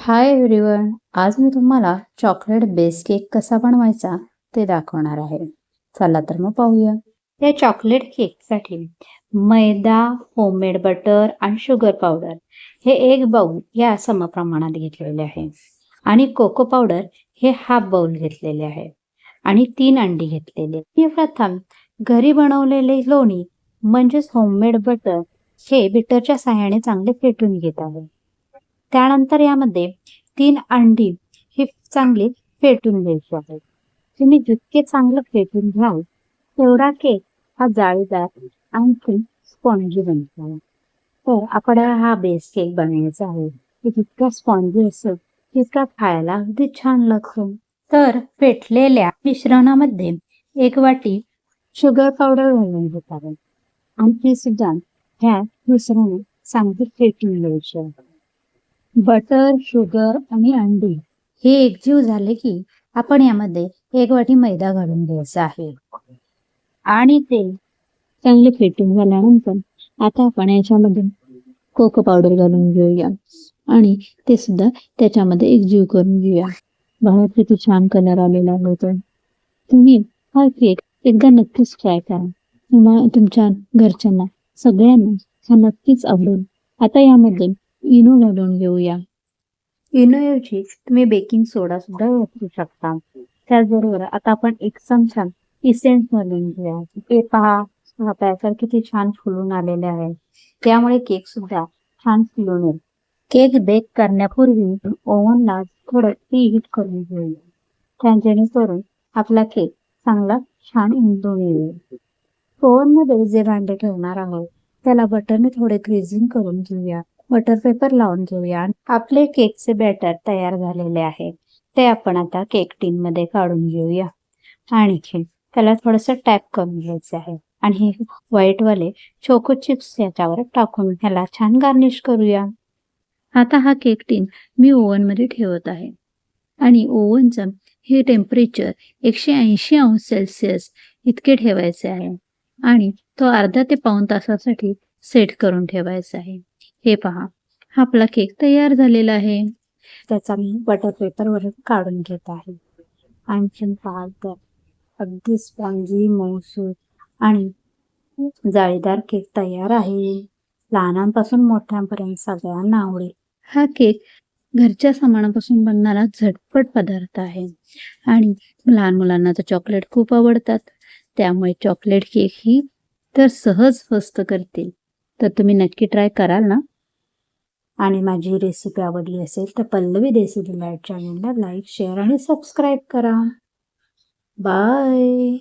Hi everyone. आज मी तुम्हाला chocolate base cake कसा बनवायचा ते दाखवणार आहे. चला तर मग पाहूया. या चॉकलेट केकसाठी मैदा, होममेड बटर आणि शुगर पावडर हे 1 बाउल या समप्रमाणात घेतलेले आहे आणि कोको पावडर हे हाफ बाउल घेतलेले आहे आणि 3 अंडी घेतलेले. मी प्रथम घरी बनवलेले लोणी म्हणजेच होममेड बटर हे बीटरच्या साहाय्याने चांगले फेटून घेत आहे. त्यानंतर यामध्ये 3 अंडी ही चांगली फेटून घ्यायची आहेत. तुम्ही जितके चांगलं फेटून घ्याल तेवढा केक हा जाळीदार आणखी स्पॉन्जी बनतो. तर आपल्याला हा बेस केक बनवायचा आहे. तो जितका स्पॉन्जी असेल तितका खायला अगदी छान लागतो. तर फेटलेल्या मिश्रणामध्ये 1 वाटी शुगर पावडर घालून घेत आहे आणि ती सुद्धा ह्या मिश्रणात चांगली फेटून घ्यायची आहे. बटर, शुगर आणि अंडी हे एकजीव झाले की आपण यामध्ये 1 वाटी मैदा घालून घ्यायचा आहे आणि ते चांगले फेटून झाल्यानंतर आता आपण याच्यामध्ये कोको पावडर घालून घेऊया आणि ते सुद्धा त्याच्यामध्ये एकजीव करून घेऊया. बघा किती छान कलर आलेला आहे. तुम्ही हा केक एकदा नक्कीच ट्राय करा. तुम्हाला तुमच्या घरच्यांना सगळ्यांना हा नक्कीच आवडेल. आता यामध्ये इनो घालून घेऊया. इनोऐवजी तुम्ही बेकिंग सोडा सुद्धा वापरू शकता. त्याचबरोबर आता आपण 1 चमचा इसेन्स घालून घेऊया. ते पहा, हा पॅकर किती छान फुलून आलेले आहे. त्यामुळे केक सुद्धा छान फुलून येईल. केक बेक करण्यापूर्वी ओव्हनला थोडं प्रीहीट करून घेऊया, जेणेकरून आपला केक चांगला छान इंदून येईल. ओव्हनमध्ये जे भांडे ठेवणार आहोत त्याला बटरने थोडे ग्रीजिंग करून घेऊया. बटर पेपर लावून घेऊया. आपले केकचे बॅटर तयार झालेले आहे. ते आपण आता केक टीन मध्ये काढून घेऊया. आणखी त्याला थोडंसं टॅप करून घ्यायचं आहे आणि हे व्हाईट वाले चोको चिप्स याच्यावर टाकून ह्याला छान गार्निश करूया. आता हा केक टीन मी ओव्हन मध्ये ठेवत आहे आणि ओव्हनचं हे टेम्परेचर 180 अंश सेल्सिअस इतके ठेवायचे आहे आणि तो अर्धा ते पाऊण तासासाठी सेट करून ठेवायचा आहे. हे पहा, आपला केक तयार झालेला आहे. त्याचा मी बटर पेपरवर काढून घेत आहे. आणखीन पाहाल तर अगदी स्पॉन्जी, मऊसूत आणि जाळीदार केक तयार आहे. लहानांपासून मोठ्यांपर्यंत सगळ्यांना आवडेल. हा केक घरच्या सामानापासून बनणारा झटपट पदार्थ आहे आणि लहान मुलांना तर चॉकलेट खूप आवडतात. त्यामुळे चॉकलेट केक ही तर सहज स्वस्त करतील. तर तुम्ही नक्की ट्राय कराल ना? आणि माझी रेसिपी आवडली असेल तर पल्लवी देसी डिलाईट चॅनलला लाईक, शेअर आणि सबस्क्राईब करा. बाय.